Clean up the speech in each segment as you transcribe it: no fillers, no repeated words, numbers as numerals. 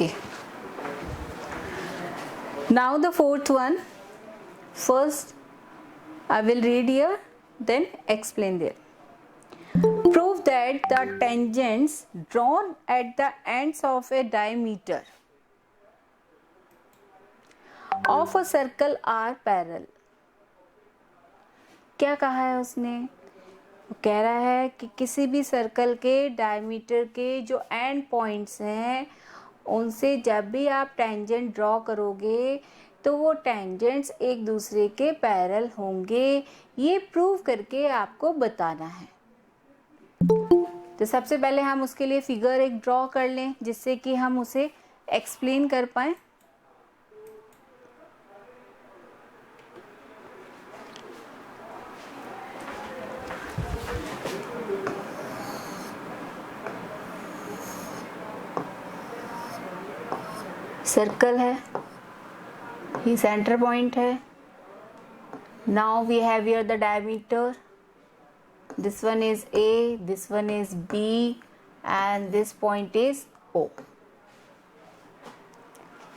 Okay. Now the fourth one. First I will read here, then explain there. Prove that the tangents drawn at the ends of a diameter of a circle are parallel. क्या कहा है उसने? वो कह रहा है कि किसी भी सर्कल के डायमीटर के जो एंड पॉइंट्स हैं उनसे जब भी आप टेंजेंट ड्रॉ करोगे तो वो टेंजेंट्स एक दूसरे के पैरेलल होंगे, ये प्रूव करके आपको बताना है। तो सबसे पहले हम उसके लिए फिगर एक ड्रॉ कर लें जिससे कि हम उसे एक्सप्लेन कर पाएं। सर्कल है, ये सेंटर पॉइंट है। Now we have here the diameter. This one is A, this one is B, and this point is O.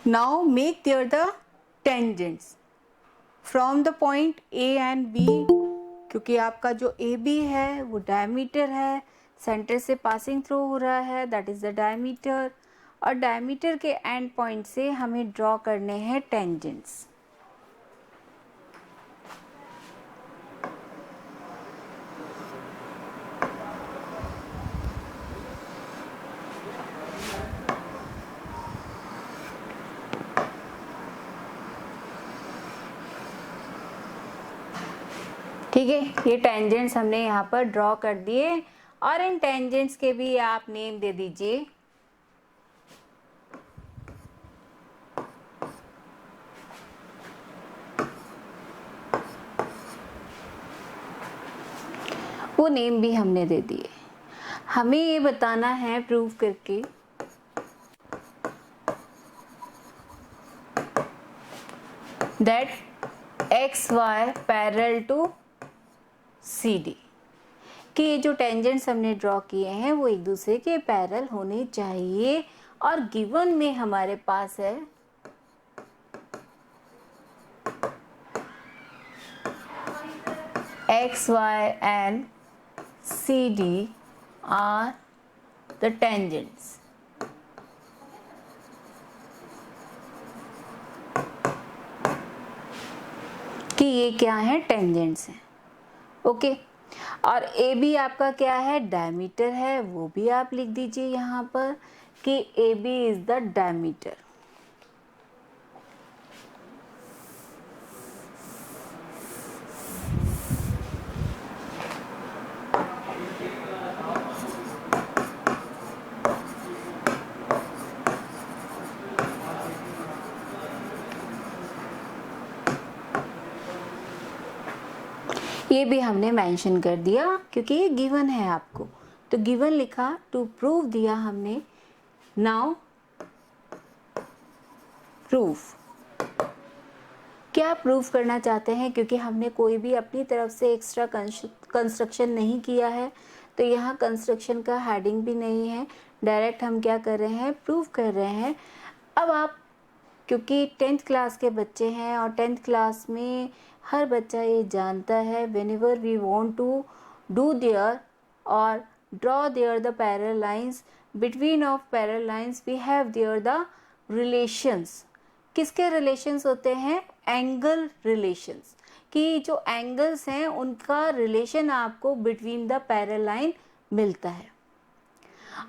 Now make there the tangents from the point A and B. क्योंकि आपका जो AB है वो diameter है, centre से passing through हो रहा है, दैट इज द डायमीटर। और डायमीटर के एंड पॉइंट से हमें ड्रॉ करने हैं टेंजेंट्स। ठीक है, ये टेंजेंट्स हमने यहाँ पर ड्रॉ कर दिए और इन टेंजेंट्स के भी आप नेम दे दीजिए। वो नेम भी हमने दे दिए। हमें ये बताना है प्रूव करके that X Y parallel to C D, कि ये जो टेंजेंट्स हमने ड्रॉ किए हैं वो एक दूसरे के पैरेलल होने चाहिए। और गिवन में हमारे पास है X Y and C D are the tangents. कि ये क्या है? टेंजेंट्स हैं। ओके, और ए बी आपका क्या है? डायमीटर है, वो भी आप लिख दीजिए यहाँ पर कि A B is the diameter. ये भी हमने मेंशन कर दिया क्योंकि ये गिवन है आपको, तो गिवन लिखा, टू प्रूव दिया हमने। नाउ प्रूफ, क्या प्रूफ करना चाहते हैं? क्योंकि हमने कोई भी अपनी तरफ से एक्स्ट्रा कंस्ट्रक्शन नहीं किया है तो यहाँ कंस्ट्रक्शन का हेडिंग भी नहीं है, डायरेक्ट हम क्या कर रहे हैं? प्रूफ कर रहे हैं। अब आप क्योंकि 10th क्लास के बच्चे हैं और 10th क्लास में हर बच्चा ये जानता है, whenever we want to do there or draw there the parallel lines, between of parallel lines we have there the relations. किसके रिलेशंस होते हैं? एंगल रिलेशंस, कि जो एंगल्स हैं उनका रिलेशन आपको बिटवीन द पैरेलल लाइन मिलता है।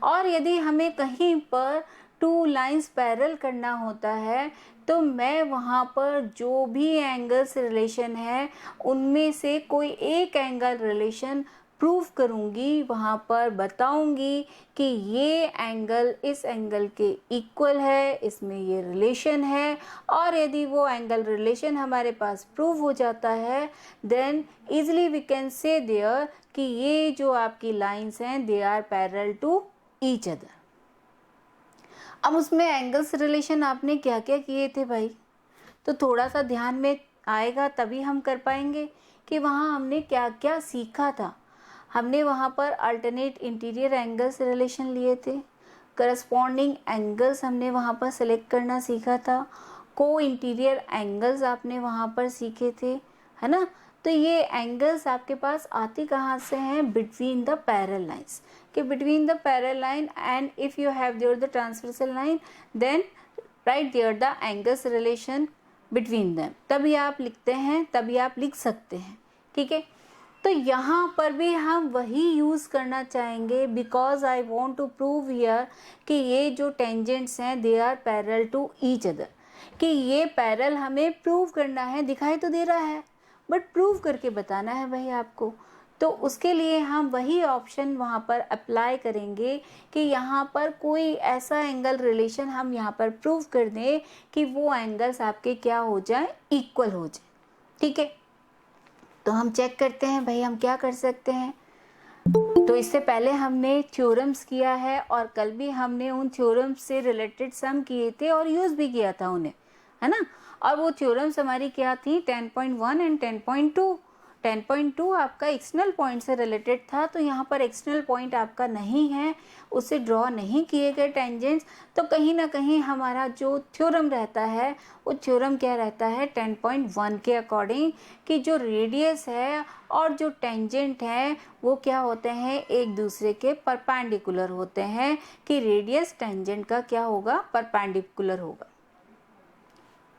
और यदि हमें कहीं पर टू लाइंस पैरेलल करना होता है तो मैं वहाँ पर जो भी एंगल्स रिलेशन है उनमें से कोई एक एंगल रिलेशन प्रूव करूँगी, वहाँ पर बताऊँगी कि ये एंगल इस एंगल के इक्वल है, इसमें ये रिलेशन है। और यदि वो एंगल रिलेशन हमारे पास प्रूव हो जाता है then easily we can say there कि ये जो आपकी लाइंस हैं they are parallel to each other. अब उसमें एंगल्स रिलेशन आपने क्या क्या किए थे भाई? तो थोड़ा सा ध्यान में आएगा तभी हम कर पाएंगे कि वहाँ हमने क्या क्या सीखा था। हमने वहाँ पर अल्टरनेट इंटीरियर एंगल्स रिलेशन लिए थे, करस्पॉन्डिंग एंगल्स हमने वहाँ पर सेलेक्ट करना सीखा था, को इंटीरियर एंगल्स आपने वहाँ पर सीखे थे, है ना। तो ये एंगल्स आपके पास आती कहाँ से हैं, बिटवीन द पैरेलल लाइंस, कि between the parallel line and if you have there the transversal line then right there the angles relation between them, तभी आप लिखते हैं, तभी आप लिख सकते हैं, ठीक है। तो यहाँ पर भी हम वही यूज़ करना चाहेंगे, because I want to prove here कि ये जो टेंजेंट्स हैं they are parallel to each other, कि ये पैरेलल हमें प्रूव करना है, दिखाई तो दे रहा है बट प्रूव करके बताना है भाई आपको। तो उसके लिए हम वही ऑप्शन वहाँ पर अप्लाई करेंगे कि यहाँ पर कोई ऐसा एंगल रिलेशन हम यहाँ पर प्रूव कर दें कि वो एंगल्स आपके क्या हो जाए, इक्वल हो जाए, ठीक है। तो हम चेक करते हैं भाई हम क्या कर सकते हैं। तो इससे पहले हमने थ्योरम्स किया है और कल भी हमने उन थ्योरम्स से रिलेटेड सम किए थे और यूज़ भी किया था उन्हें, है ना। और वो थ्योरम्स हमारी क्या थी, 10.1 एंड 10.2। 10.2 आपका एक्सटर्नल पॉइंट से रिलेटेड था, तो यहाँ पर एक्सटर्नल पॉइंट आपका नहीं है, उससे ड्रॉ नहीं किए गए टेंजेंट्स, तो कहीं ना कहीं हमारा जो थ्योरम रहता है वो थ्योरम क्या रहता है 10.1 के अकॉर्डिंग, कि जो रेडियस है और जो टेंजेंट है वो क्या होते हैं, एक दूसरे के परपेंडिकुलर होते हैं, कि रेडियस टेंजेंट का क्या होगा, परपेंडिकुलर होगा।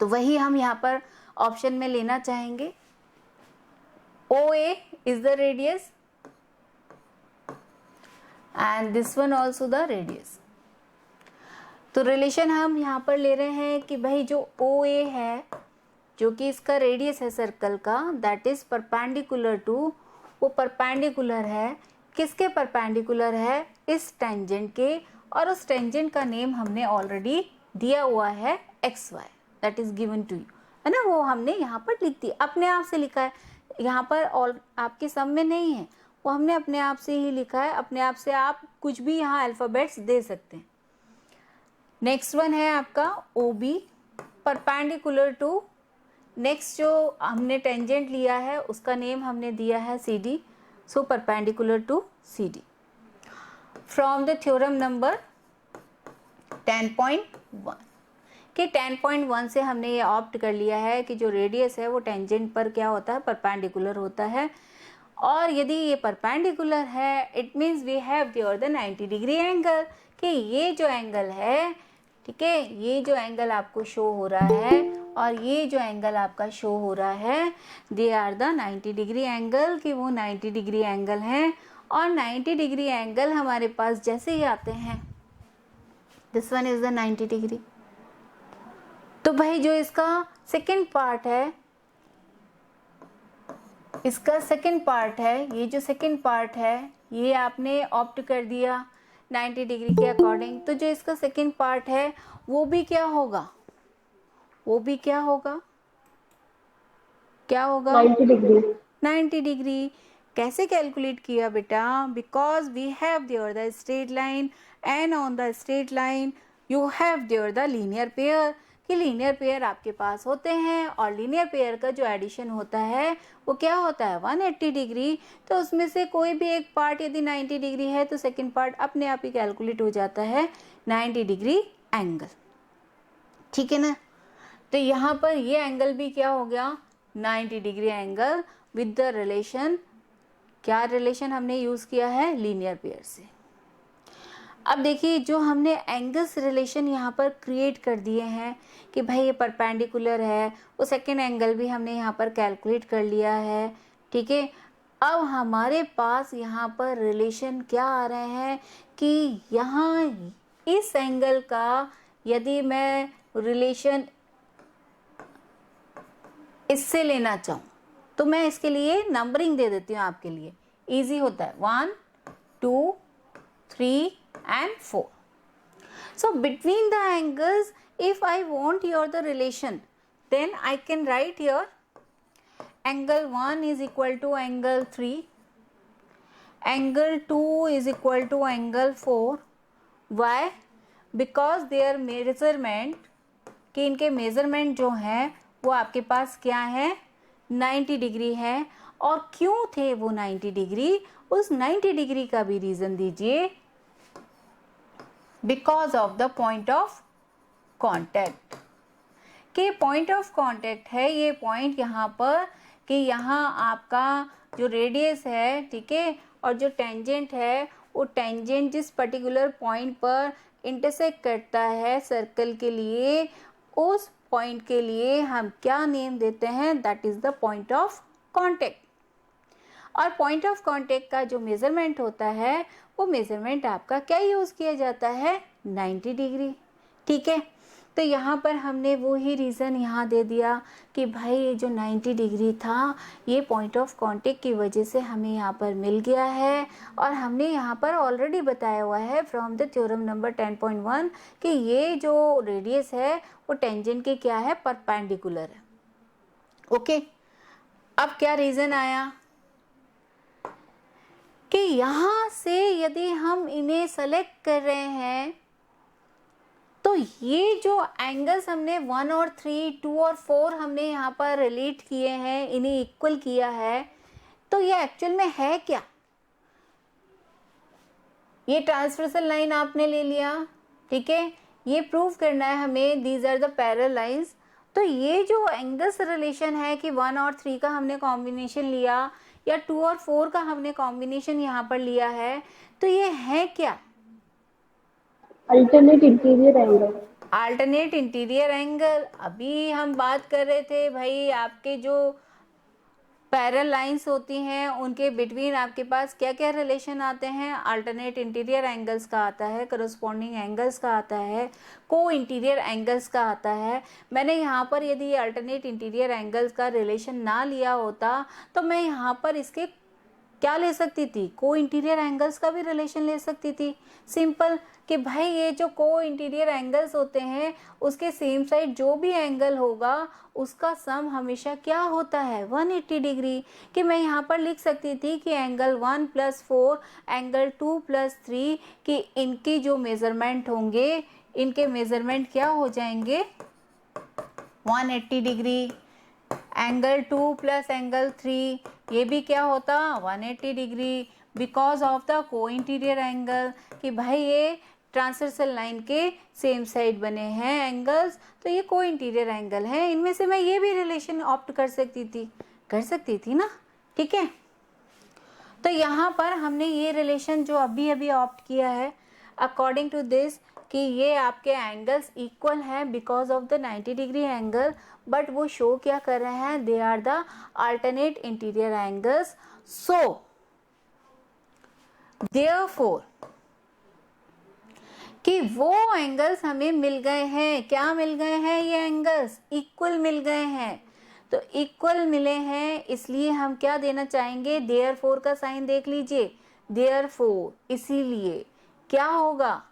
तो वही हम यहाँ पर ऑप्शन में लेना चाहेंगे। OA is the radius and this one also the radius। तो रिलेशन हम यहाँ पर ले रहे हैं कि भाई जो OA है, जो कि इसका रेडियस है सर्कल का, दैट इज परपेंडिकुलर टू, वो परपेंडिकुलर है, किसके परपेंडिकुलर है, इस टेंजेंट के, और उस टेंजेंट का नेम हमने ऑलरेडी दिया हुआ है XY, that is given to you, है ना। वो हमने यहाँ पर लिख दी, अपने आप से लिखा है, यहाँ पर और आपके सम में नहीं है, वो हमने अपने आप से ही लिखा है, अपने आप से आप कुछ भी यहाँ अल्फ़ाबेट्स दे सकते हैं। नेक्स्ट वन है आपका OB, परपेंडिकुलर टू, नेक्स्ट जो हमने टेंजेंट लिया है उसका नेम हमने दिया है CD, so perpendicular to CD। From the theorem number 10.1, कि 10.1 से हमने ये ऑप्ट कर लिया है कि जो रेडियस है वो टेंजेंट पर क्या होता है, परपेंडिकुलर होता है, और यदि ये परपेंडिकुलर है it means we have there the 90 degree angle, कि ये जो एंगल है, ठीक है, ये जो एंगल आपको शो हो रहा है और ये जो एंगल आपका शो हो रहा है they are the 90 degree angle, कि वो 90 डिग्री एंगल हैं। और 90 डिग्री एंगल हमारे पास जैसे ही आते हैं, this one is the 90 degree. तो भाई जो इसका सेकंड पार्ट है, इसका सेकंड पार्ट है, ये जो सेकंड पार्ट है ये आपने ऑप्ट कर दिया 90 डिग्री के अकॉर्डिंग, तो जो इसका सेकंड पार्ट है वो भी क्या होगा, वो भी क्या होगा, क्या होगा 90 डिग्री। 90 डिग्री। कैसे कैलकुलेट किया बेटा, because we have there the straight line and on the straight line you have there the linear pair, कि लीनियर पेयर आपके पास होते हैं और लीनियर पेयर का जो एडिशन होता है वो क्या होता है 180 डिग्री। तो उसमें से कोई भी एक पार्ट यदि 90 डिग्री है तो सेकंड पार्ट अपने आप ही कैलकुलेट हो जाता है 90 डिग्री एंगल, ठीक है ना। तो यहाँ पर ये एंगल भी क्या हो गया 90 degree angle with the relation, क्या रिलेशन हमने यूज़ किया है, लीनियर पेयर से। अब देखिए जो हमने एंगल्स रिलेशन यहाँ पर क्रिएट कर दिए हैं कि भाई ये परपेंडिकुलर है, वो सेकेंड एंगल भी हमने यहाँ पर कैलकुलेट कर लिया है, ठीक है। अब हमारे पास यहाँ पर रिलेशन क्या आ रहे हैं कि यहाँ इस एंगल का यदि मैं रिलेशन इससे लेना चाहूँ तो मैं इसके लिए नंबरिंग दे देती हूँ, आपके लिए इजी होता है, 1 2 3 and 4. So between the angles, if I want here the relation, then I can write here angle 1 is equal to angle 3, angle 2 is equal to angle 4. Why? Because their measurement, कि इनके measurement जो हैं वो आपके पास क्या है 90 degree है। और क्यों थे वो 90 डिग्री, उस 90 डिग्री का भी रीज़न दीजिए, because of the point of contact. कि पॉइंट ऑफ कॉन्टैक्ट है ये पॉइंट यहाँ पर, कि यहाँ आपका जो रेडियस है, ठीक है, और जो टेंजेंट है, वो टेंजेंट जिस पर्टिकुलर पॉइंट पर इंटरसेक्ट करता है सर्कल के लिए, उस पॉइंट के लिए हम क्या नेम देते हैं, that is the point of contact. और पॉइंट ऑफ कॉन्टैक्ट का जो मेजरमेंट होता है, वो मेजरमेंट आपका क्या यूज किया जाता है, 90 डिग्री, ठीक है। तो यहाँ पर हमने वो ही रीज़न यहाँ दे दिया कि भाई ये जो 90 डिग्री था, ये पॉइंट ऑफ कांटेक्ट की वजह से हमें यहाँ पर मिल गया है। और हमने यहाँ पर ऑलरेडी बताया हुआ है फ्रॉम द थ्योरम नंबर 10.1 कि ये जो रेडियस है वो टेंजेंट के क्या है, परपेंडिकुलर है। ओके, अब क्या रीज़न आया कि यहाँ से यदि हम इन्हें सेलेक्ट कर रहे हैं तो ये जो एंगल्स हमने 1 और 3, 2 और 4 हमने यहाँ पर रिलेट किए हैं, इन्हें इक्वल किया है, तो ये एक्चुअल में है क्या। ये ट्रांसवर्सल लाइन आपने ले लिया, ठीक है, ये प्रूव करना है हमें these are the parallel lines. तो ये जो एंगल्स रिलेशन है कि 1 और 3 का हमने कॉम्बिनेशन लिया या 2 और 4 का हमने कॉम्बिनेशन यहाँ पर लिया है, तो ये है क्या, alternate interior angle. Alternate interior angle. अभी हम बात कर रहे थे भाई आपके जो पैरेलल लाइंस होती हैं उनके बिटवीन आपके पास क्या क्या रिलेशन आते हैं, अल्टरनेट इंटीरियर एंगल्स का आता है, करस्पॉन्डिंग एंगल्स का आता है, को इंटीरियर एंगल्स का आता है। मैंने यहाँ पर यदि ये अल्टरनेट इंटीरियर एंगल्स का रिलेशन ना लिया होता तो मैं यहाँ पर इसके क्या ले सकती थी, को इंटीरियर एंगल्स का भी रिलेशन ले सकती थी। सिंपल कि भाई ये जो को इंटीरियर एंगल्स होते हैं उसके सेम साइड जो भी एंगल होगा उसका सम हमेशा क्या होता है, 180 डिग्री। कि मैं यहाँ पर लिख सकती थी कि एंगल 1 + 4, एंगल 2 + 3 कि इनकी जो मेजरमेंट होंगे, इनके मेजरमेंट क्या हो जाएंगे, 180 डिग्री। एंगल 2 + एंगल 3 ये भी क्या होता, 180 डिग्री, बिकॉज ऑफ द को इंटीरियर एंगल। कि भाई ये ट्रांसवर्सल लाइन के सेम साइड बने हैं एंगल्स, तो ये को इंटीरियर एंगल है। इनमें से मैं ये भी रिलेशन ऑप्ट कर सकती थी ना, ठीक है। तो यहाँ पर हमने ये रिलेशन जो अभी अभी ऑप्ट किया है, अकॉर्डिंग टू दिस कि ये आपके एंगल्स इक्वल हैं because of the 90 degree angle, but वो शो क्या कर रहे हैं, they are the alternate interior angles. So therefore कि वो एंगल्स हमें मिल गए हैं, क्या मिल गए हैं, ये एंगल्स इक्वल मिल गए हैं। तो इक्वल मिले हैं इसलिए हम क्या देना चाहेंगे, देयरफॉर का साइन देख लीजिए, देयरफॉर इसीलिए क्या होगा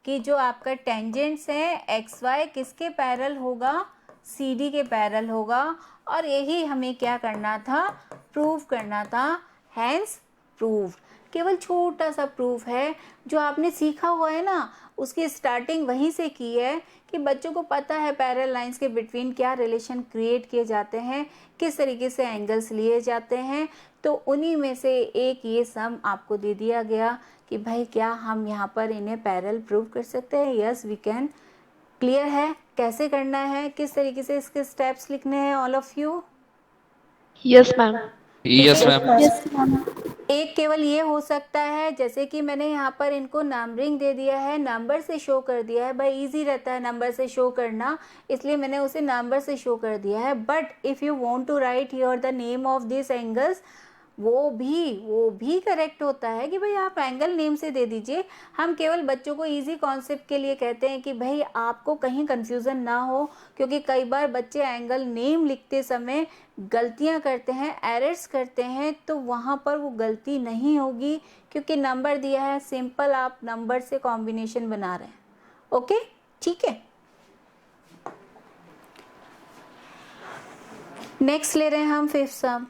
कि जो आपका टेंजेंट्स है एक्स वाई किसके पैरेलल होगा, सी डी के पैरेलल होगा। और यही हमें क्या करना था, प्रूव करना था, हैंस प्रूव। केवल छोटा सा प्रूफ है, जो आपने सीखा हुआ है ना उसकी स्टार्टिंग वहीं से की है कि बच्चों को पता है पैरेलल लाइंस के बिटवीन क्या रिलेशन क्रिएट किए जाते हैं, किस तरीके से एंगल्स लिए जाते हैं। तो उन्हीं में से एक ये सम आपको दे दिया गया कि भाई क्या हम यहाँ पर इन्हें पैरेलल प्रूव कर सकते हैं, यस वी कैन। क्लियर है कैसे करना है, किस तरीके से इसके स्टेप्स लिखने हैं all of you. Yes ma'am. Yes ma'am. Yes ma'am. एक केवल ये हो सकता है, जैसे कि मैंने यहाँ पर इनको नंबरिंग दे दिया है, नंबर से शो कर दिया है, भाई इजी रहता है नंबर से शो करना, इसलिए मैंने उसे नंबर से शो कर दिया है। But if you want to write here the name of this angles, वो भी करेक्ट होता है कि भाई आप एंगल नेम से दे दीजिए। हम केवल बच्चों को इजी कॉन्सेप्ट के लिए कहते हैं कि भाई आपको कहीं कंफ्यूजन ना हो, क्योंकि कई बार बच्चे एंगल नेम लिखते समय गलतियां करते हैं, एरर्स करते हैं, तो वहाँ पर वो गलती नहीं होगी क्योंकि नंबर दिया है, सिंपल आप नंबर से कॉम्बिनेशन बना रहे हैं। ओके ठीक है, नेक्स्ट ले रहे हैं हम फिफ्थ सम।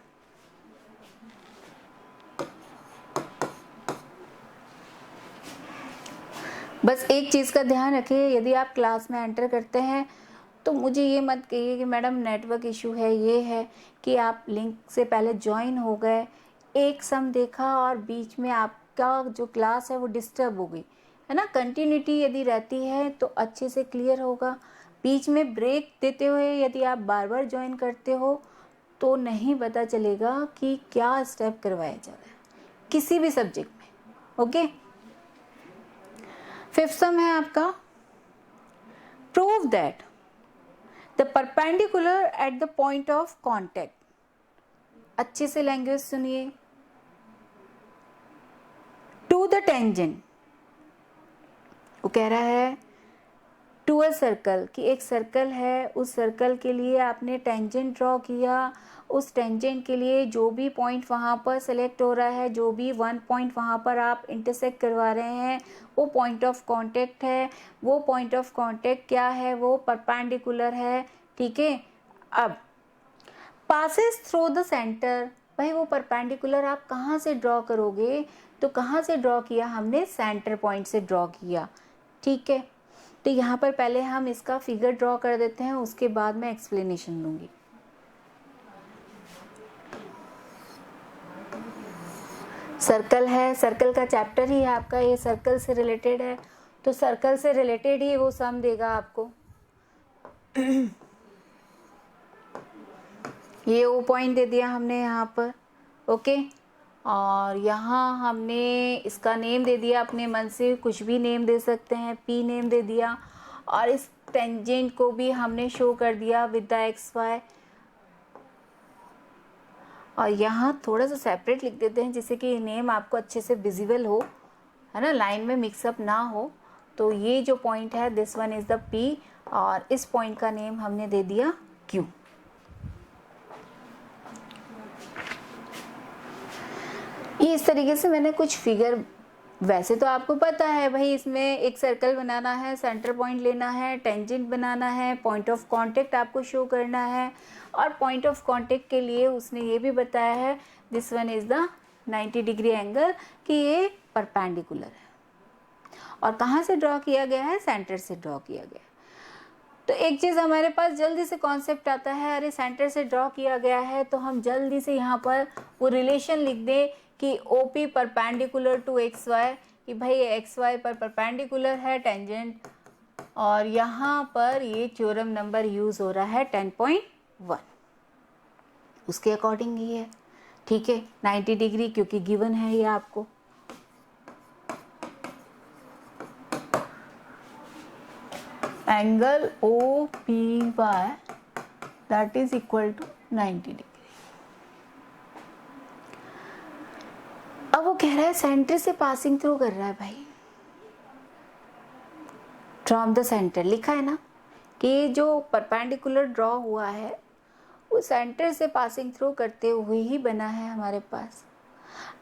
बस एक चीज़ का ध्यान रखिए, यदि आप क्लास में एंटर करते हैं तो मुझे ये मत कहिए कि मैडम नेटवर्क इशू है, ये है कि आप लिंक से पहले ज्वाइन हो गए, एक सम देखा और बीच में आपका जो क्लास है वो डिस्टर्ब हो गई। है ना। कंटिन्यूटी यदि रहती है तो अच्छे से क्लियर होगा। बीच में ब्रेक देते हुए यदि आप बार बार ज्वाइन करते हो तो नहीं पता चलेगा कि क्या स्टेप करवाया जा रहा है किसी भी सब्जेक्ट में। ओके, फिफ्थ सम है आपका, prove that the perpendicular at the point of contact. अच्छे से लैंग्वेज सुनिए। टू द टेंजेंट, वो कह रहा है टू अ सर्कल, कि एक सर्कल है, उस सर्कल के लिए आपने टेंजेंट ड्रॉ किया, उस टेंजेंट के लिए जो भी पॉइंट वहाँ पर सेलेक्ट हो रहा है, जो भी वन पॉइंट वहाँ पर आप इंटरसेक्ट करवा रहे हैं, वो पॉइंट ऑफ कांटेक्ट है। वो पॉइंट ऑफ कांटेक्ट क्या है, वो परपेंडिकुलर है। ठीक है, अब पासेस थ्रू द सेंटर, भाई वो परपेंडिकुलर आप कहाँ से ड्रॉ करोगे, तो कहाँ से ड्रॉ किया हमने, सेंटर पॉइंट से ड्रॉ किया। ठीक है, तो यहाँ पर पहले हम इसका फिगर ड्रॉ कर देते हैं, उसके बाद मैं एक्सप्लेनेशन दूंगी। सर्कल है, सर्कल का चैप्टर ही है आपका, ये सर्कल से रिलेटेड है, तो सर्कल से रिलेटेड ही वो सम देगा आपको। ये वो पॉइंट दे दिया हमने यहाँ पर। ओके, और यहाँ हमने इसका नेम दे दिया अपने मन से, कुछ भी नेम दे सकते हैं, पी नेम दे दिया, और इस टेंजेंट को भी हमने शो कर दिया विद द एक्स वाई। और यहाँ थोड़ा सा सेपरेट लिख देते हैं जिससे कि नेम आपको अच्छे से विजिबल हो, है ना, लाइन में मिक्सअप ना हो। तो ये जो पॉइंट है, this one is the P, और इस पॉइंट का नेम हमने दे दिया क्यू। ये इस तरीके से मैंने कुछ फिगर, वैसे तो आपको पता है भाई, इसमें एक सर्कल बनाना है, सेंटर पॉइंट लेना है, टेंजेंट बनाना है, पॉइंट ऑफ कांटेक्ट आपको शो करना है, और पॉइंट ऑफ कांटेक्ट के लिए उसने ये भी बताया है this one is the 90 degree angle, कि ये परपेंडिकुलर है। और कहाँ से ड्रॉ किया गया है, सेंटर से ड्रॉ किया गया है। तो एक चीज़ हमारे पास जल्दी से कॉन्सेप्ट आता है, अरे सेंटर से ड्रॉ किया गया है तो हम जल्दी से यहाँ पर वो रिलेशन लिख दें कि OP परपेंडिकुलर टू XY, कि भाई XY पर परपेंडिकुलर है टेंजेंट, और यहाँ पर ये थ्योरम नंबर यूज़ हो रहा है 10.1, उसके अकॉर्डिंग ही है। ठीक है, 90 डिग्री क्योंकि गिवन है ये आपको। Angle OPY that is equal to 90 degree. अब वो कह रहा है सेंटर से पासिंग थ्रू कर रहा है भाई, फ्रॉम द सेंटर लिखा है ना, कि जो परपेंडिकुलर ड्रॉ हुआ है वो सेंटर से पासिंग थ्रू करते हुए ही बना है हमारे पास।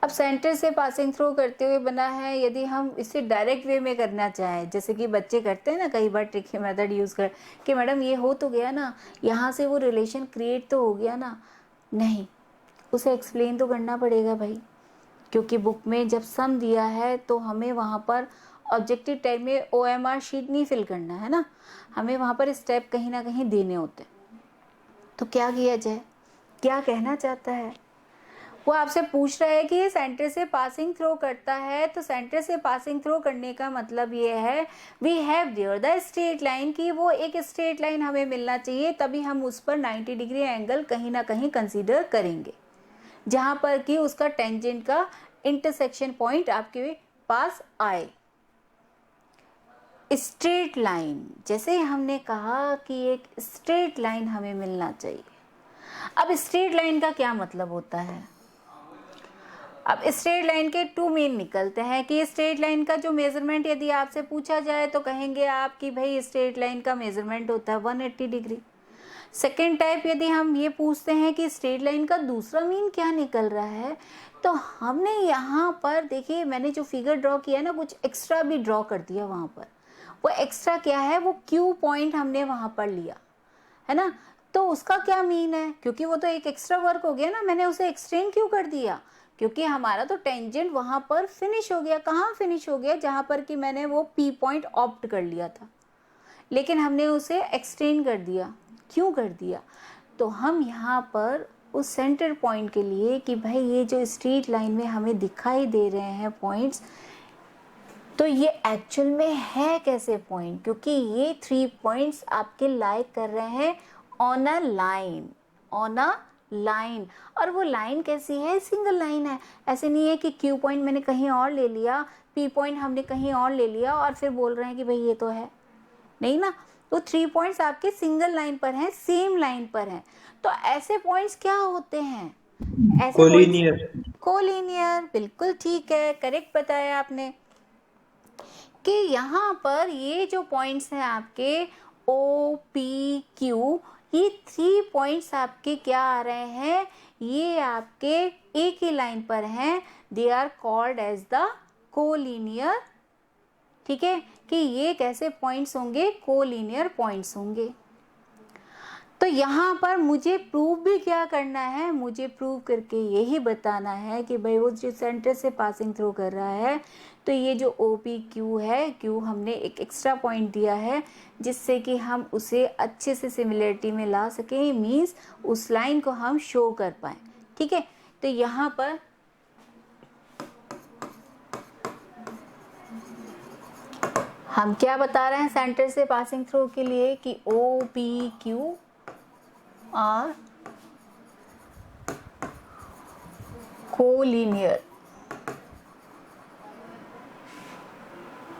अब सेंटर से पासिंग थ्रू करते हुए बना है, यदि हम इसे डायरेक्ट वे में करना चाहें, जैसे कि बच्चे करते हैं ना कई बार ट्रिकी मेथड यूज़ कर कि मैडम ये हो तो गया ना, यहाँ से वो रिलेशन क्रिएट तो हो गया ना, नहीं, उसे एक्सप्लेन तो करना पड़ेगा भाई, क्योंकि बुक में जब सम दिया है तो हमें वहाँ पर ऑब्जेक्टिव टाइम में OMR शीट नहीं फिल करना है ना, हमें वहाँ पर स्टेप कहीं ना कहीं देने होते हैं। तो क्या किया जाए, क्या कहना चाहता है वो, आपसे पूछ रहा है कि ये सेंटर से पासिंग थ्रू करता है, तो सेंटर से पासिंग थ्रू करने का मतलब ये है we have there the straight line, की वो एक स्ट्रेट लाइन हमें मिलना चाहिए, तभी हम उस पर 90 डिग्री एंगल कहीं ना कहीं कंसीडर करेंगे, जहाँ पर कि उसका टेंजेंट का इंटरसेक्शन पॉइंट आपके पास आए। स्ट्रेट लाइन, जैसे हमने कहा कि एक स्ट्रेट लाइन हमें मिलना चाहिए। अब स्ट्रेट लाइन का क्या मतलब होता है, अब स्ट्रेट लाइन के टू मीन निकलते हैं कि स्ट्रेट लाइन का जो मेजरमेंट यदि आपसे पूछा जाए तो कहेंगे आप कि भाई स्ट्रेट लाइन का मेजरमेंट होता है 180 डिग्री। सेकेंड टाइप यदि हम ये पूछते हैं कि स्ट्रेट लाइन का दूसरा मीन क्या निकल रहा है, तो हमने यहाँ पर देखिए मैंने जो फिगर ड्रॉ किया ना, कुछ एक्स्ट्रा भी ड्रॉ कर दिया वहाँ पर। वो एक्स्ट्रा क्या है, वो क्यू पॉइंट हमने वहाँ पर लिया है ना, तो उसका क्या मीन है, क्योंकि वो तो एक एक्स्ट्रा वर्क हो गया ना, मैंने उसे एक्सटेंड क्यों कर दिया, क्योंकि हमारा तो टेंजेंट वहाँ पर फिनिश हो गया। कहाँ फिनिश हो गया, जहाँ पर कि मैंने वो P पॉइंट ऑप्ट कर लिया था, लेकिन हमने उसे एक्सटेंड कर दिया। क्यों कर दिया, तो हम यहाँ पर उस सेंटर पॉइंट के लिए कि भाई ये जो स्ट्रेट लाइन में हमें दिखाई दे रहे हैं पॉइंट्स, तो ये एक्चुअल में है कैसे पॉइंट, क्योंकि ये 3 पॉइंट्स आपके लाई कर रहे हैं on a line, on a line. और वो लाइन कैसी है, सिंगल लाइन है। ऐसे नहीं है कि क्यू पॉइंट मैंने कहीं और ले लिया, पी पॉइंट हमने कहीं और ले लिया और फिर बोल रहे हैं कि भाई ये तो है, नहीं ना। तो 3 पॉइंट्स आपके सिंगल लाइन पर हैं, सेम लाइन पर हैं। तो ऐसे पॉइंट्स क्या होते हैं, ऐसे पॉइंट्स कोलिनियर। कोलिनियर। बिल्कुल ठीक है, करेक्ट बताया आपने कि यहाँ पर ये जो पॉइंट्स हैं आपके ओ पी क्यू, ये 3 पॉइंट्स आपके क्या आ रहे हैं, ये आपके एक ही लाइन पर हैं। They are called as the collinear. ठीक है, कि ये कैसे पॉइंट्स होंगे, कोलिनियर पॉइंट्स होंगे। तो यहाँ पर मुझे प्रूव भी क्या करना है, मुझे प्रूव करके यही बताना है कि भाई वो जो सेंटर से पासिंग थ्रू कर रहा है, तो ये जो ओ पी क्यू है, क्यू हमने एक एक्स्ट्रा पॉइंट दिया है जिससे कि हम उसे अच्छे से सिमिलरिटी में ला सकें, मीन्स उस लाइन को हम शो कर पाएँ। ठीक है, तो यहाँ पर हम क्या बता रहे हैं सेंटर से पासिंग थ्रू के लिए कि O P Q R collinear.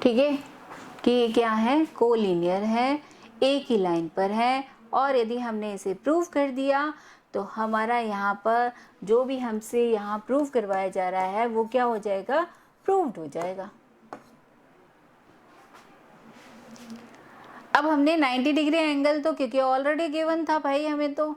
ठीक है, कि ये क्या है, कोलिनियर है, एक ही लाइन पर है। और यदि हमने इसे प्रूव कर दिया तो हमारा यहाँ पर जो भी हमसे यहाँ प्रूव करवाया जा रहा है वो क्या हो जाएगा, प्रूव्ड हो जाएगा। अब हमने 90 डिग्री एंगल तो क्योंकि ऑलरेडी गिवन था भाई, हमें तो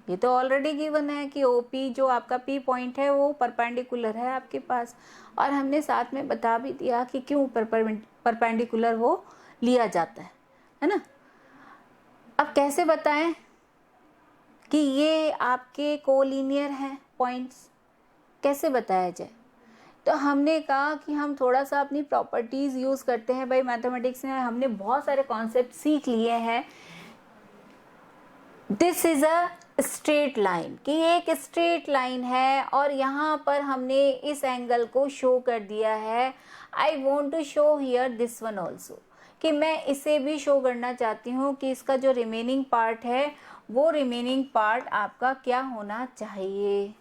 ये तो ऑलरेडी गिवन है कि ओपी जो आपका पी पॉइंट है वो परपेंडिकुलर है आपके पास, और हमने साथ में बता भी दिया कि क्यों परपेंडिकुलर वो लिया जाता है ना। अब कैसे बताएं कि ये आपके कोलिनियर हैं पॉइंट्स, कैसे बताया जाए। तो हमने कहा कि हम थोड़ा सा अपनी प्रॉपर्टीज़ यूज़ करते हैं। भाई मैथमेटिक्स में हमने बहुत सारे कॉन्सेप्ट सीख लिए हैं। This is a straight line, कि एक स्ट्रेट लाइन है और यहाँ पर हमने इस एंगल को शो कर दिया है। I want to show here this one also, कि मैं इसे भी शो करना चाहती हूँ कि इसका जो रिमेनिंग पार्ट है वो रिमेनिंग पार्ट आपका क्या होना चाहिए।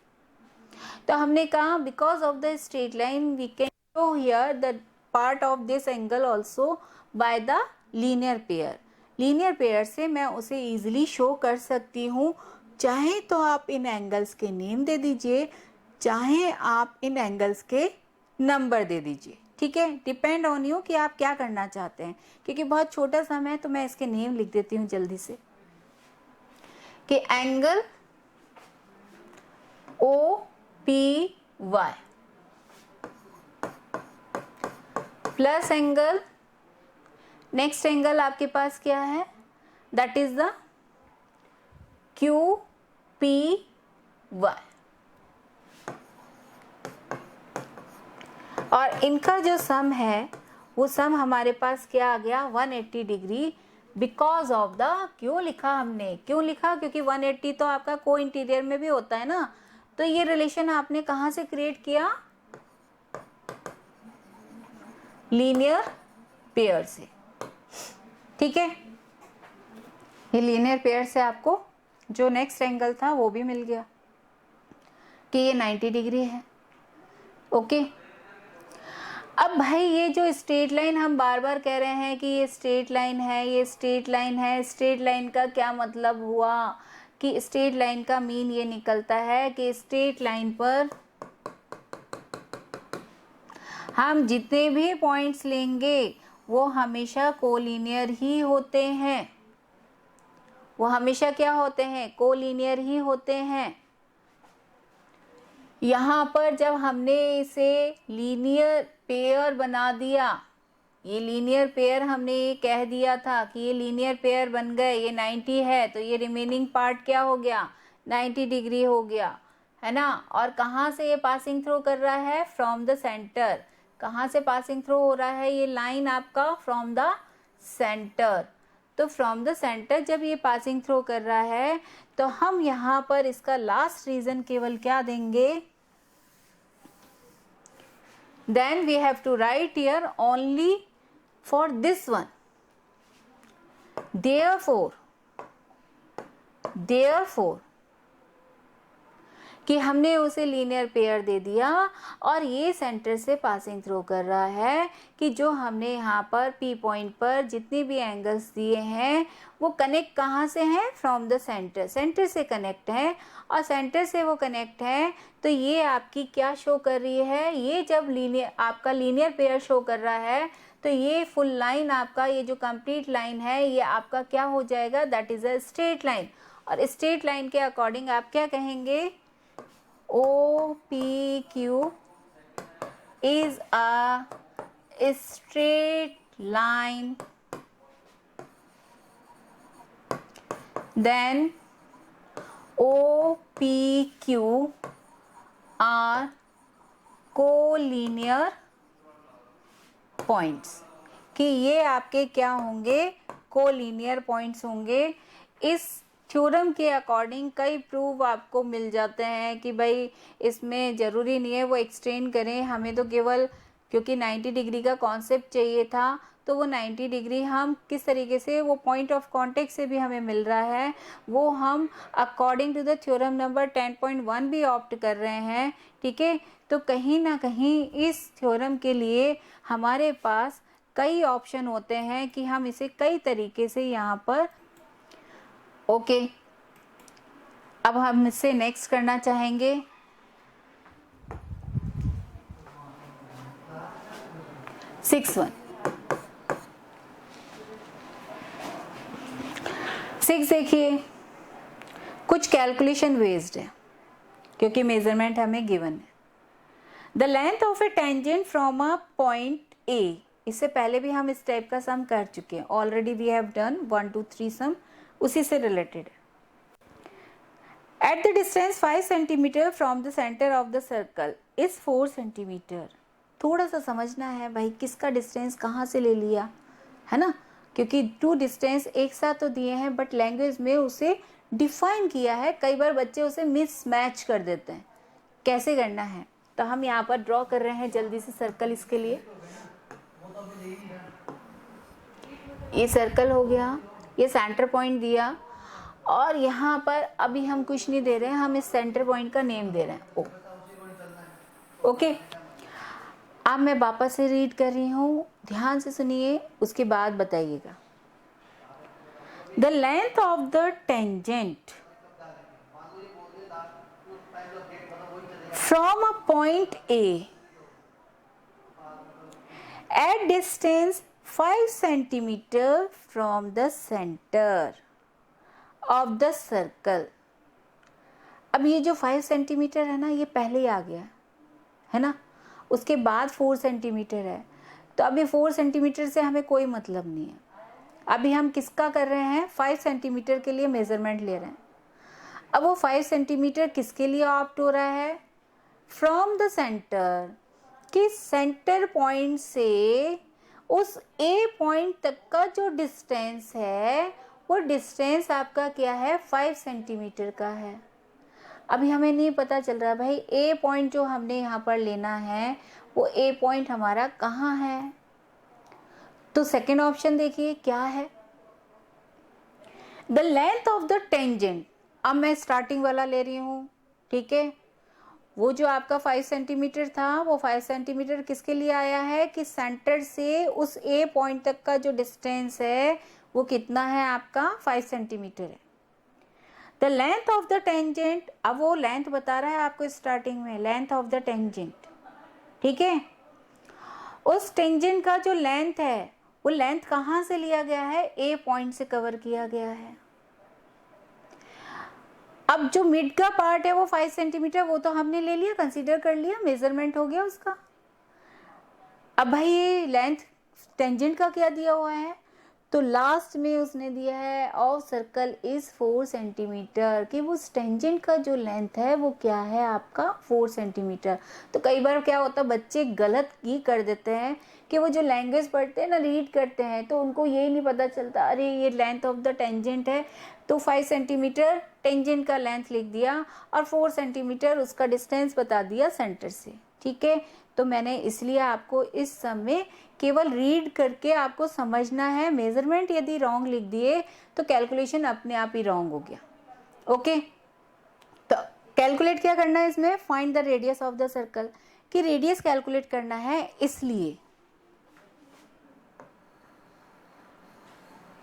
तो हमने कहा because of the straight line we can show here the part of this angle also by the linear pair. Linear pair से मैं उसे इजीली शो कर सकती हूँ। चाहे तो आप इन एंगल्स के नेम दे दीजिए, चाहे आप इन एंगल्स के नंबर दे दीजिए। ठीक है, डिपेंड ऑन यू कि आप क्या करना चाहते हैं। क्योंकि बहुत छोटा समय है तो मैं इसके नेम लिख देती हूँ जल्दी से, कि angle O P Y plus angle, next angle आपके पास क्या है, that is the Q P Y. और इनका जो सम है वो सम हमारे पास क्या आ गया, 180 डिग्री। बिकॉज ऑफ द, क्यों लिखा हमने, क्यों लिखा, क्योंकि 180 तो आपका को इंटीरियर में भी होता है ना। तो ये रिलेशन आपने कहाँ से क्रिएट किया, लीनियर पेयर से। ठीक है, ये लीनियर पेयर से आपको जो नेक्स्ट एंगल था वो भी मिल गया कि ये 90 डिग्री है। ओके, अब भाई ये जो स्ट्रेट लाइन हम बार बार कह रहे हैं कि ये स्ट्रेट लाइन है, ये स्ट्रेट लाइन है, स्ट्रेट लाइन का क्या मतलब हुआ, कि स्ट्रेट लाइन का मीन ये निकलता है कि स्ट्रेट लाइन पर हम जितने भी पॉइंट्स लेंगे वो हमेशा कोलिनियर ही होते हैं। वो हमेशा क्या होते हैं, कोलिनियर ही होते हैं। यहाँ पर जब हमने इसे लीनियर पेयर बना दिया, ये लीनियर पेयर हमने ये कह दिया था कि ये लीनियर पेयर बन गए, ये 90 है तो ये रिमेनिंग पार्ट क्या हो गया, 90 डिग्री हो गया, है ना। और कहाँ से ये पासिंग थ्रू कर रहा है, फ्रॉम द सेंटर। कहाँ से पासिंग थ्रू हो रहा है ये लाइन आपका, फ्रॉम द सेंटर। तो फ्रॉम द सेंटर जब ये पासिंग थ्रू कर रहा है तो हम यहाँ पर इसका लास्ट रीजन केवल क्या देंगे, then we have to write here only for this one. Therefore कि हमने उसे लीनियर पेयर दे दिया और ये सेंटर से पासिंग थ्रू कर रहा है कि जो हमने यहाँ पर पी पॉइंट पर जितने भी एंगल्स दिए हैं वो कनेक्ट कहाँ से हैं, फ्रॉम द सेंटर, सेंटर से कनेक्ट है और सेंटर से वो कनेक्ट है। तो ये आपकी क्या शो कर रही है, ये जब आपका लीनियर पेयर शो कर रहा है तो ये फुल लाइन आपका, ये जो कंप्लीट लाइन है ये आपका क्या हो जाएगा, that is a straight line. और स्ट्रेट लाइन के अकॉर्डिंग आप क्या कहेंगे, OPQ is a straight line, then OPQ are collinear points, कि ये आपके क्या होंगे, कोलिनियर पॉइंट्स होंगे। इस थ्योरम के अकॉर्डिंग कई प्रूफ आपको मिल जाते हैं कि भाई इसमें ज़रूरी नहीं है वो एक्सटेंड करें, हमें तो केवल क्योंकि 90 डिग्री का कॉन्सेप्ट चाहिए था तो वो 90 डिग्री हम किस तरीके से, वो पॉइंट ऑफ कांटेक्ट से भी हमें मिल रहा है, वो हम according to the theorem number 10.1 भी ऑप्ट कर रहे हैं। ठीक है, तो कहीं ना कहीं इस थ्योरम के लिए हमारे पास कई ऑप्शन होते हैं कि हम इसे कई तरीके से यहाँ पर ओके अब हम इससे नेक्स्ट करना चाहेंगे 6 देखिए, कुछ कैलकुलेशन बेस्ड है क्योंकि मेजरमेंट हमें गिवन है। The length of A tangent from a point A, इससे पहले भी हम इस टाइप का सम कर चुके हैं, ऑलरेडी वी हैव डन 1 2 3 सम, उसी से रिलेटेड है। At the distance 5 centimetre from the centre of the circle is 4 centimetre. थोड़ा सा समझना है भाई किसका डिस्टेंस कहाँ से ले लिया है ना, क्योंकि 2 डिस्टेंस एक साथ तो दिए हैं बट लैंग्वेज में उसे डिफाइन किया है। कई बार बच्चे उसे मिसमैच कर देते हैं, कैसे करना है। तो हम यहाँ पर ड्रॉ कर रहे हैं जल्दी से सर्कल इसके लिए। ये सर्कल हो गया, ये सेंटर पॉइंट दिया और यहाँ पर अभी हम कुछ नहीं दे रहे हैं, हम इस सेंटर पॉइंट का नेम दे रहे हैं ओ। ओके, अब मैं वापस से रीड कर रही हूँ, ध्यान से सुनिए, उसके बाद बताइएगा। The length of the tangent from a point A at distance 5 centimetre from the centre of the circle. अब ये जो 5 सेंटीमीटर है ना, ये पहले ही आ गया है ना, उसके बाद 4 सेंटीमीटर है। तो अभी 4 सेंटीमीटर से हमें कोई मतलब नहीं है, अभी हम किसका कर रहे हैं, 5 सेंटीमीटर के लिए मेजरमेंट ले रहे हैं। अब वो 5 सेंटीमीटर किसके लिए ऑप्ट हो रहा है, फ्रॉम द सेंटर, कि सेंटर पॉइंट से उस ए पॉइंट तक का जो डिस्टेंस है वो डिस्टेंस आपका क्या है, 5 सेंटीमीटर का है। अभी हमें नहीं पता चल रहा भाई ए पॉइंट जो हमने यहाँ पर लेना है वो ए पॉइंट हमारा कहाँ है। तो सेकेंड ऑप्शन देखिए क्या है, the length of the tangent. अब मैं स्टार्टिंग वाला ले रही हूँ, ठीक है, वो जो आपका 5 सेंटीमीटर था वो 5 सेंटीमीटर किसके लिए आया है कि सेंटर से उस ए पॉइंट तक का जो डिस्टेंस है वो कितना है आपका, 5 सेंटीमीटर है। The length of the tangent, अब वो लेंथ बता रहा है आपको स्टार्टिंग में, लेंथ ऑफ द टेंजेंट, ठीक है। उस टेंजेंट का जो लेंथ है वो लेंथ कहाँ से लिया गया है, ए पॉइंट से कवर किया गया है। अब जो मिड का पार्ट है वो 5 सेंटीमीटर, वो तो हमने ले लिया, कंसीडर कर लिया, मेजरमेंट हो गया उसका। अब भाई ये लेंथ टेंजेंट का क्या दिया हुआ है, तो लास्ट में उसने दिया है ऑफ सर्कल इज 4 सेंटीमीटर, कि वो टेंजेंट का जो लेंथ है वो क्या है आपका 4 सेंटीमीटर। तो कई बार क्या होता है बच्चे गलत ही कर देते हैं कि वो जो लैंग्वेज पढ़ते हैं ना, रीड करते हैं, तो उनको यही नहीं पता चलता, अरे ये लेंथ ऑफ द टेंजेंट है तो 5 सेंटीमीटर टेंजेंट का लेंथ लिख दिया और 4 सेंटीमीटर उसका डिस्टेंस बता दिया सेंटर से, ठीक है। तो मैंने इसलिए आपको इस सम में केवल रीड करके आपको समझना है। मेजरमेंट यदि रॉन्ग लिख दिए तो कैलकुलेशन अपने आप ही रॉन्ग हो गया। ओके, तो कैलकुलेट क्या करना है इसमें, find the radius of the circle, कि रेडियस कैलकुलेट करना है। इसलिए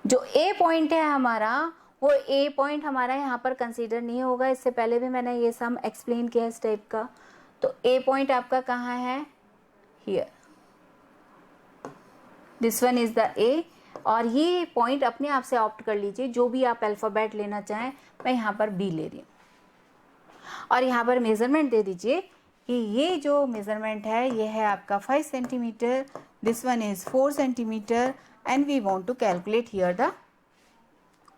जो ए पॉइंट है हमारा, वो ए पॉइंट हमारा यहाँ पर कंसीडर नहीं होगा। इससे पहले भी मैंने ये सम एक्सप्लेन किया इस टाइप का। तो ए पॉइंट आपका कहाँ है, here, this one is the ए। और ये पॉइंट अपने आप से ऑप्ट कर लीजिए, जो भी आप अल्फाबेट लेना चाहें। मैं यहाँ पर बी ले रही हूँ और यहाँ पर मेजरमेंट दे दीजिए कि ये जो मेजरमेंट है ये है आपका 5 centimetre, this one is 4 centimetre and we want to calculate here the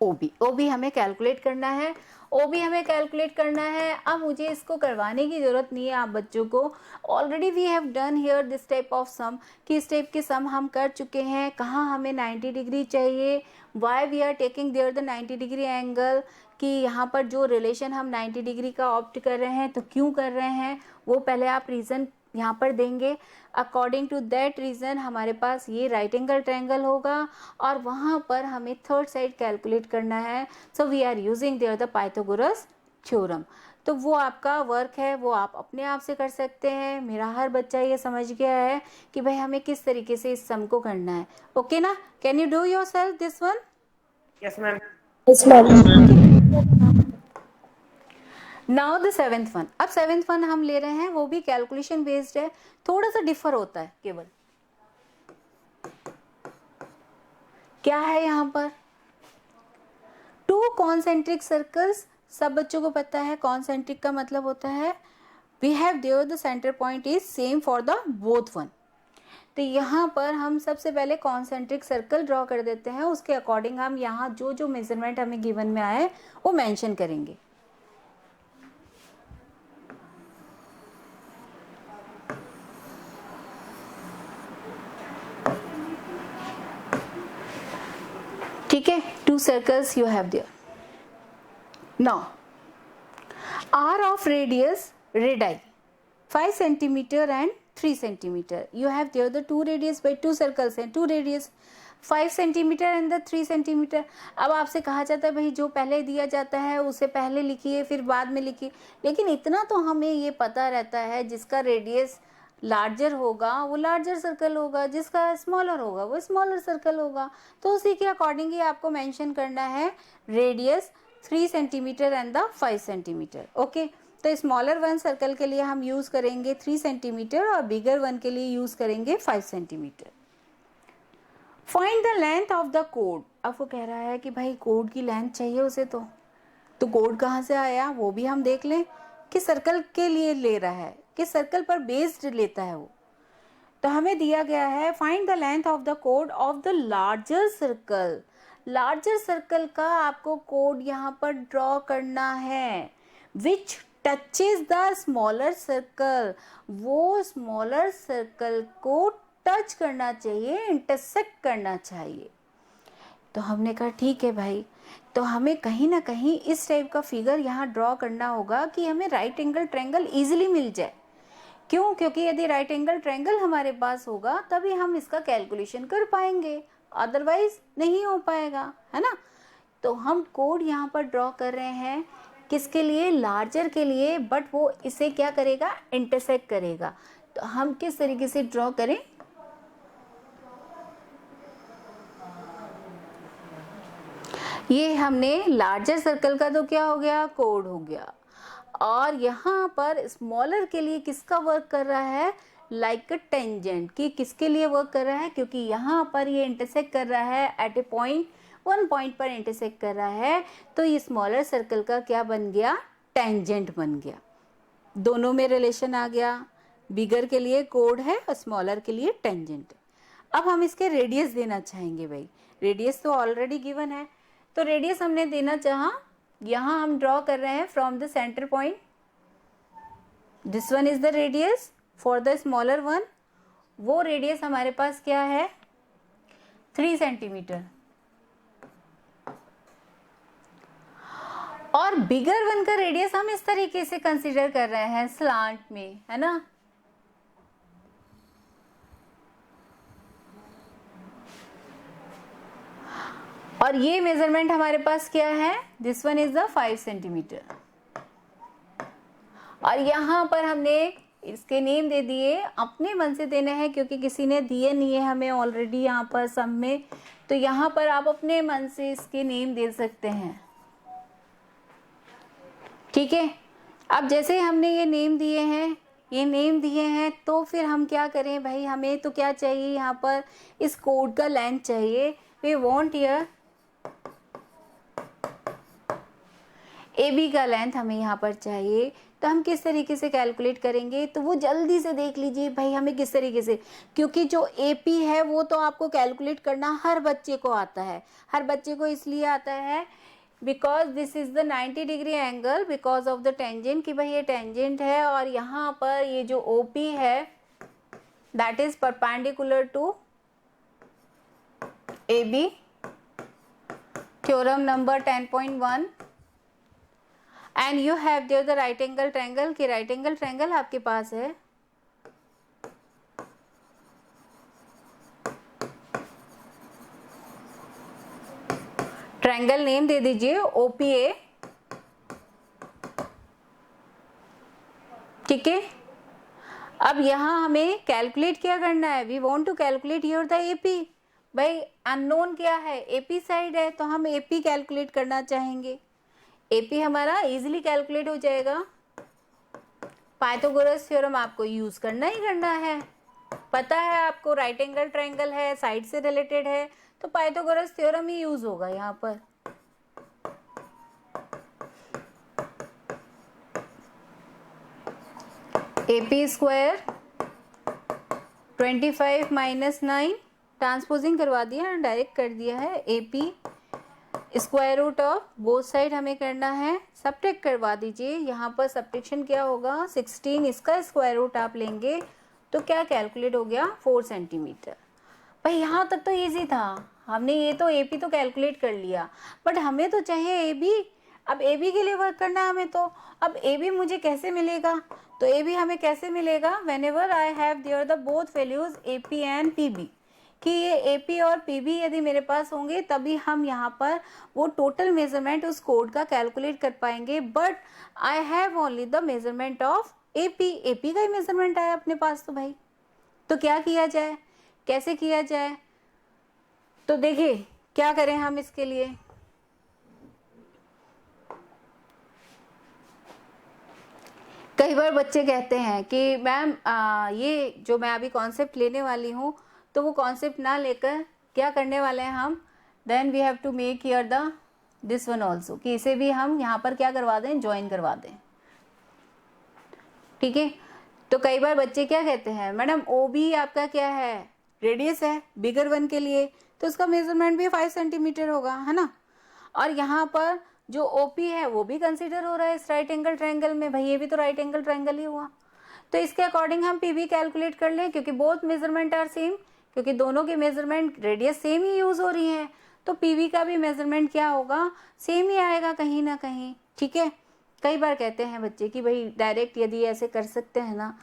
OB. OB हमें कैलकुलेट करना है, ओबी हमें कैलकुलेट करना है। अब मुझे इसको करवाने की जरूरत नहीं है आप बच्चों को, already we have done here this type of sum, कि इस टाइप के सम हम कर चुके हैं। कहाँ हमें 90 डिग्री चाहिए, why we are taking there the 90 degree angle, कि यहाँ पर जो रिलेशन हम 90 डिग्री का ऑप्ट कर रहे हैं तो क्यों कर रहे हैं, वो पहले आप रीज़न यहाँ पर देंगे। अकॉर्डिंग टू दैट रीज़न हमारे पास ये राइट एंगल ट्रायंगल होगा और वहाँ पर हमें थर्ड साइड कैलकुलेट करना है। So we are using there the Pythagoras theorem. तो वो आपका वर्क है, वो आप अपने आप से कर सकते हैं। मेरा हर बच्चा ये समझ गया है कि भाई हमें किस तरीके से इस सम को करना है। ओके ना, can you do yourself this one? Yes ma'am. Yes, ma'am. Now the seventh one. अब सेवेंथ वन हम ले रहे हैं, वो भी कैलकुलेशन बेस्ड है, थोड़ा सा डिफर होता है केवल। क्या है यहाँ पर, टू कॉन्सेंट्रिक सर्कल्स। सब बच्चों को पता है कॉन्सेंट्रिक का मतलब होता है we have there the centre point is same for the both one. तो यहाँ पर हम सबसे पहले कॉन्सेंट्रिक सर्कल ड्रॉ कर देते हैं, उसके अकॉर्डिंग हम यहाँ जो जो मेजरमेंट हमें गिवन में आए वो मेंशन करेंगे। ठीक है, 2 circles you have there. Now r of radius radii 5 centimeter and 3 centimeter. You have there the 2 radius by 2 circles and 2 radius 5 centimeter and the 3 centimeter. अब आपसे कहा जाता है भाई जो पहले दिया जाता है उसे पहले लिखिए फिर बाद में लिखिए, लेकिन इतना तो हमें ये पता रहता है जिसका रेडियस लार्जर होगा वो लार्जर सर्कल होगा, जिसका स्मॉलर होगा वो स्मॉलर सर्कल होगा। तो उसी के अकॉर्डिंग ही आपको मेंशन करना है radius 3 centimetre and the 5 centimetre. Okay, तो स्मॉलर वन सर्कल के लिए हम यूज करेंगे 3 सेंटीमीटर और बिगर वन के लिए यूज करेंगे 5 centimetre. Find the length of the code. अब वो कह रहा है कि भाई कोड की लेंथ चाहिए उसे, तो कोड कहाँ से आया वो भी हम देख लें कि सर्कल के लिए ले रहा है, किस सर्कल पर बेस्ड लेता है वो। तो हमें दिया गया है find the length of the code of the larger circle. Larger circle का आपको कोड यहाँ पर ड्रॉ करना है विच टचेज द स्मॉलर सर्कल। वो स्मॉलर सर्कल को टच करना चाहिए, इंटरसेक्ट करना चाहिए। तो हमने कहा ठीक है भाई, तो हमें कहीं ना कहीं इस टाइप का फिगर यहाँ ड्रॉ करना होगा कि हमें राइट एंगल ट्रायंगल इजीली मिल जाए। क्यों? क्योंकि यदि राइट एंगल ट्रायंगल हमारे पास होगा तभी हम इसका कैलकुलेशन कर पाएंगे, अदरवाइज नहीं हो पाएगा, है ना। तो हम कोड यहाँ पर ड्रॉ कर रहे हैं किसके लिए, लार्जर के लिए, बट वो इसे क्या करेगा, इंटरसेक्ट करेगा। तो हम किस तरीके से ड्रॉ करें, ये हमने लार्जर सर्कल का तो क्या हो गया, कोड हो गया, और यहाँ पर स्मॉलर के लिए किसका वर्क कर रहा है, लाइक अ टेंजेंट, कि किसके लिए वर्क कर रहा है, क्योंकि यहाँ पर ये इंटरसेक्ट कर रहा है एट ए पॉइंट, वन पॉइंट पर इंटरसेक्ट कर रहा है। तो ये स्मॉलर सर्कल का क्या बन गया, टेंजेंट बन गया। दोनों में रिलेशन आ गया, बिगर के लिए कोड है और स्मॉलर के लिए टेंजेंट। अब हम इसके रेडियस देना चाहेंगे भाई, रेडियस तो ऑलरेडी गिवन है, तो रेडियस हमने देना चाहा, यहाँ हम ड्रॉ कर रहे हैं from the centre point, this one is the radius for the smaller one. वो रेडियस हमारे पास क्या है, 3 सेंटीमीटर, और बिगर वन का रेडियस हम इस तरीके से कंसीडर कर रहे हैं स्लांट में, है ना। और ये मेजरमेंट हमारे पास क्या है, this one is the 5 centimetre. और यहाँ पर हमने इसके नेम दे दिए, अपने मन से देने हैं क्योंकि किसी ने दिए नहीं है हमें ऑलरेडी यहाँ पर सम में, तो यहाँ पर आप अपने मन से इसके नेम दे सकते हैं। ठीक है, अब जैसे हमने ये नेम दिए हैं तो फिर हम क्या करें भाई, हमें तो क्या चाहिए यहाँ पर, इस कोड का लेंथ चाहिए। वी वांट हियर AB का लेंथ हमें यहाँ पर चाहिए। तो हम किस तरीके से कैलकुलेट करेंगे, तो वो जल्दी से देख लीजिए भाई हमें किस तरीके से, क्योंकि जो AP है वो तो आपको कैलकुलेट करना हर बच्चे को आता है। हर बच्चे को इसलिए आता है because this is the 90 degree angle because of the tangent, कि भाई ये टेंजेंट है और यहाँ पर ये जो OP है that is perpendicular to AB, theorem number 10.1। And you have there the right angle triangle, कि राइट एंगल ट्रायंगल आपके पास है। ट्रायंगल नेम दे दीजिए OPA। ठीक है, अब यहाँ हमें कैलकुलेट क्या करना है, we want to calculate here the AP। भाई अननोन क्या है, AP साइड है, तो हम AP कैलकुलेट करना चाहेंगे। AP हमारा इजीली कैलकुलेट हो जाएगा। पाइथागोरस थ्योरम आपको यूज करना ही करना है, पता है आपको राइट एंगल ट्रायंगल है, साइड से रिलेटेड है, तो पाइथागोरस थ्योरम ही यूज होगा यहाँ पर। AP स्क्वायर 25 माइनस 9, ट्रांसपोजिंग करवा दिया, डायरेक्ट कर दिया है। AP square root of both side हमें करना है, सब्ट्रैक्ट करवा दीजिए। यहाँ पर सब्ट्रैक्शन क्या होगा, 16, इसका स्क्वायर रूट आप लेंगे तो क्या कैलकुलेट हो गया, 4 सेंटीमीटर। भाई यहाँ तक तो इजी था, हमने ये तो AP तो कैलकुलेट कर लिया, बट हमें तो चाहिए AB। अब AB के लिए वर्क करना है हमें, तो अब AB मुझे कैसे मिलेगा, तो AB हमें कैसे मिलेगा, whenever I have there the both values AP and PB, कि ये AP और PB यदि मेरे पास होंगे तभी हम यहाँ पर वो टोटल मेजरमेंट उस कोड का कैलकुलेट कर पाएंगे। But I have only the measurement of AP का ही मेजरमेंट आया अपने पास, तो भाई तो क्या किया जाए, कैसे किया जाए, तो देखिए क्या करें हम इसके लिए। कई बार बच्चे कहते हैं कि मैम ये जो मैं अभी कॉन्सेप्ट लेने वाली हूँ तो वो कॉन्सेप्ट ना लेकर क्या करने वाले हैं हम, then we have to make here the this one also, कि इसे भी हम यहाँ पर क्या करवा दें, ज्वाइन करवा दें। ठीक है, तो कई बार बच्चे क्या कहते हैं, मैडम OB आपका क्या है, रेडियस है बिगर वन के लिए, तो उसका मेजरमेंट भी 5 सेंटीमीटर होगा, है ना। और यहाँ पर जो OP है वो भी कंसिडर हो रहा है इस राइट एंगल ट्रायंगल में, भाई ये भी तो राइट एंगल ट्रायंगल ही हुआ, तो इसके अकॉर्डिंग हम PB कैलकुलेट कर लें, क्योंकि बोथ मेजरमेंट आर सेम, क्योंकि दोनों के मेजरमेंट रेडियस सेम ही यूज हो रही है, तो PB का भी मेजरमेंट क्या होगा, सेम ही आएगा कहीं ना कहीं। ठीक है, कई बार कहते हैं बच्चे कि भाई डायरेक्ट यदि ऐसे कर सकते हैं ना,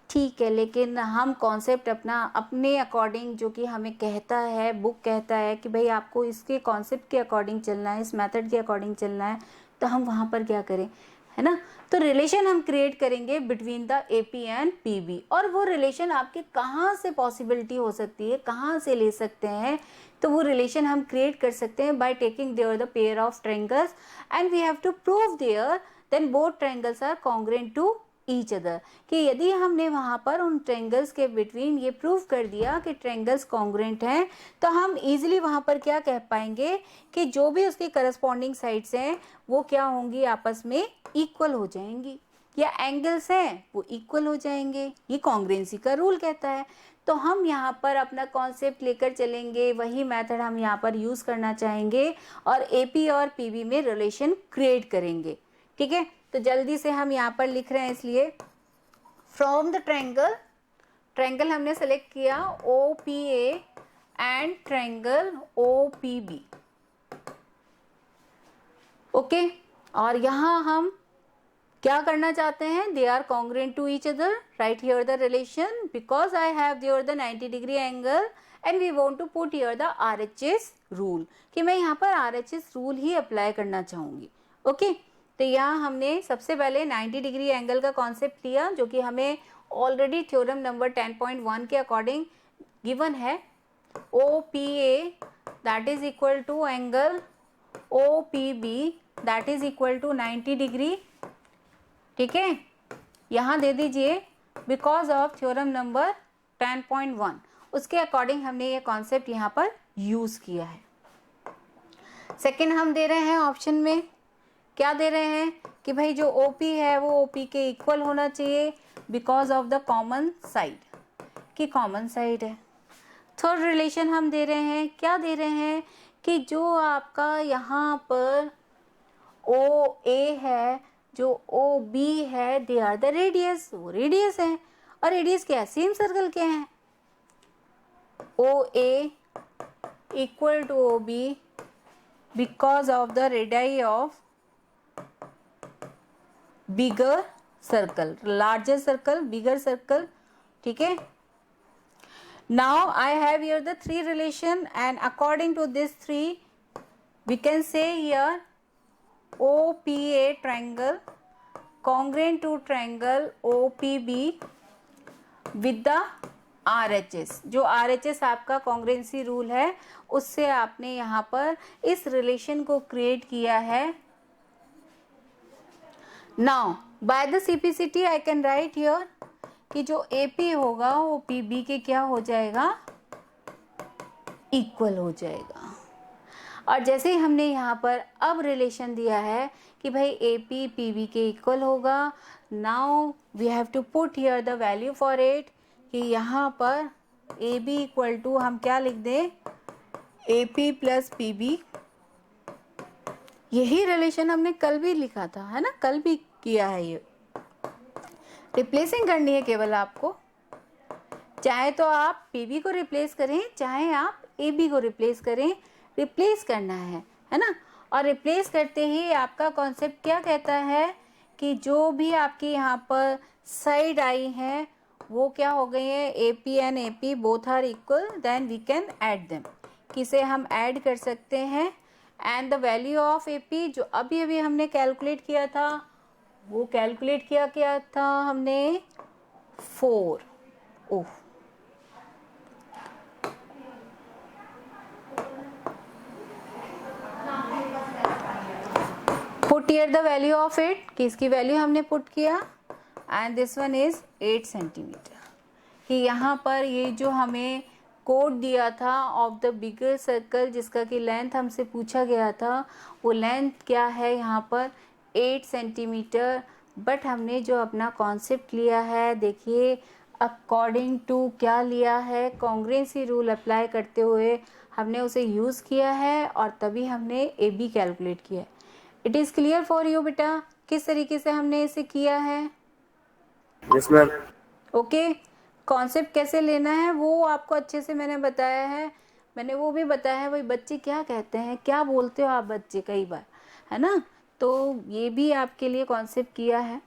ठीक है, लेकिन हम कॉन्सेप्ट अपना अपने अकॉर्डिंग जो कि हमें कहता है, बुक कहता है कि भाई आपको इसके कॉन्सेप्ट के अकॉर्डिंग चलना है, इस मेथड के अकॉर्डिंग चलना है, तो हम वहाँ पर क्या करें, है ना। तो रिलेशन हम क्रिएट करेंगे between the AP and PB, और वो रिलेशन आपके कहाँ से पॉसिबिलिटी हो सकती है, कहाँ से ले सकते हैं, तो वो रिलेशन हम क्रिएट कर सकते हैं by taking there the pair of triangles and we have to prove there then both triangles are congruent to each other, कि यदि हमने वहाँ पर उन ट्रायंगल्स के बिटवीन ये प्रूव कर दिया कि ट्रायंगल्स कॉन्ग्रुएंट हैं, तो हम इजीली वहाँ पर क्या कह पाएंगे कि जो भी उसकी करस्पॉन्डिंग साइड्स हैं वो क्या होंगी, आपस में इक्वल हो जाएंगी, या एंगल्स हैं वो इक्वल हो जाएंगे, ये कॉन्ग्रुएंसी का रूल कहता है। तो हम यहाँ पर अपना कॉन्सेप्ट लेकर चलेंगे, वही मेथड हम यहाँ पर यूज़ करना चाहेंगे और AP और PB में रिलेशन क्रिएट करेंगे। ठीक है, तो जल्दी से हम यहाँ पर लिख रहे हैं, इसलिए फ्रॉम द ट्रायंगल हमने सेलेक्ट किया OPA and triangle OPB। Okay, और यहाँ हम क्या करना चाहते हैं, they are congruent to each other, right here the relation because I have there the 90 degree angle and we want to put here the RHS rule, कि मैं यहाँ पर RHS रूल ही अप्लाई करना चाहूँगी। ओके, तो यहाँ हमने सबसे पहले 90 डिग्री एंगल का कॉन्सेप्ट लिया, जो कि हमें ऑलरेडी थ्योरम नंबर 10.1 के अकॉर्डिंग गिवन है। OPA that is equal to angle OPB that is equal to 90 degree. ठीक है, यहाँ दे दीजिए बिकॉज ऑफ थ्योरम नंबर 10.1, उसके अकॉर्डिंग हमने ये कॉन्सेप्ट यहाँ पर यूज किया है। सेकंड हम दे रहे हैं ऑप्शन में, क्या दे रहे हैं कि भाई जो OP है वो OP के इक्वल होना चाहिए because of the common side, कि कॉमन साइड है। थर्ड रिलेशन हम दे रहे हैं, क्या दे रहे हैं कि जो आपका यहाँ पर OA है, जो OB है, दे आर द रेडियस, वो रेडियस है। और रेडियस क्या है, सेम सर्कल के हैं। OA equal to OB because of the radii of bigger circle, larger circle, bigger circle. ठीक है, now I have here the three relation, and according to this three we can say here OPA triangle congruent to triangle OPB with the RHS। जो RHS आपका कॉन्ग्रेंसी rule है, उससे आपने यहाँ पर इस रिलेशन को क्रिएट किया है। Now by the CPCT I can write here कि जो AP होगा वो PB के क्या हो जाएगा, इक्वल हो जाएगा। और जैसे ही हमने यहाँ पर अब रिलेशन दिया है कि भाई AP PB के इक्वल होगा, now we have to put here the value for it, कि यहाँ पर AB इक्वल टू हम क्या लिख दें, AP प्लस PB। यही रिलेशन हमने कल भी लिखा था, है ना, कल भी किया है। ये रिप्लेसिंग करनी है केवल आपको, चाहे तो आप PB को रिप्लेस करें, चाहे आप AB को रिप्लेस करें, रिप्लेस करना है ना। और रिप्लेस करते ही आपका कॉन्सेप्ट क्या कहता है कि जो भी आपकी यहाँ पर साइड आई है वो क्या हो गई है, AP and AP both are equal, then we can add them, किसे हम ऐड कर सकते हैं। And the value of AP जो अभी अभी हमने कैलकुलेट किया था, वो कैलकुलेट किया था हमने 4। Oh, put here the value of it, कि इसकी वैल्यू हमने पुट किया, and this one is 8 centimetre. कि यहाँ पर ये जो हमें कोड दिया था ऑफ द बिगर सर्कल, जिसका कि लेंथ हमसे पूछा गया था, वो लेंथ क्या है यहाँ पर 8 सेंटीमीटर। बट हमने जो अपना कॉन्सेप्ट लिया है, देखिए अकॉर्डिंग टू क्या लिया है, कॉन्ग्रुएंसी रूल अप्लाई करते हुए हमने उसे यूज़ किया है, और तभी हमने AB कैलकुलेट किया है। It is clear for you बेटा, किस तरीके से हमने इसे किया है? Yes ma'am. ओके, कॉन्सेप्ट कैसे लेना है वो आपको अच्छे से मैंने बताया है। मैंने वो भी बताया है, भाई बच्चे क्या कहते हैं, क्या बोलते हो आप बच्चे कई बार, है ना। तो ये भी आपके लिए कॉन्सेप्ट किया है।